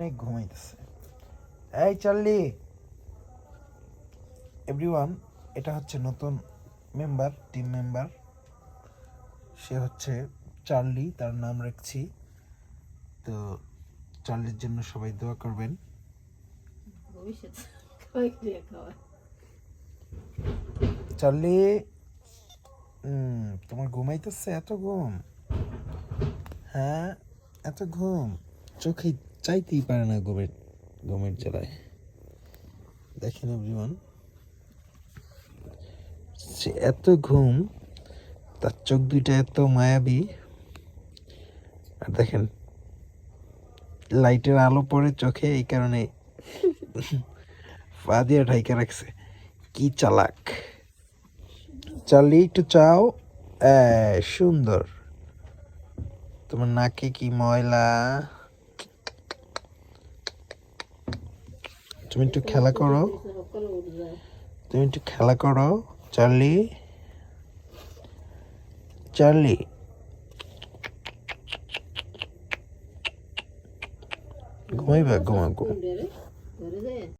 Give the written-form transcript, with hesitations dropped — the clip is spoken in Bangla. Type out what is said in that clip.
অনেক ঘুমাইতেছে। এই চার্লি, এভরিওয়ান, এটা হচ্ছে নতুন মেম্বার, টিম মেম্বার। সে হচ্ছে চার্লি, তার নাম রাখছি। তো চার্লির জন্য সবাই দোয়া করবেন। চার্লি, তোমার ঘুমাইতেছে? এত ঘুম? হ্যাঁ, এত ঘুম চোখে চাইতেই পারে না ঘুমের জ্বালায়। দেখেন এভরিওয়ান, সে এত ঘুম, তার চোখ দুইটা এত মায়াবী। আর দেখেন লাইটের আলো পড়ে চোখে, এই কারণে পা দিয়ে ঢাইকা রাখছে। কি চালাক! চার্লি, একটু চাও। সুন্দর। তোমার নাকে কি ময়লা! তুমি একটু খেলা করো, তুমি একটু খেলা করো চার্লি। চার্লি, ঘুমাইবা? ঘুমা ঘুম।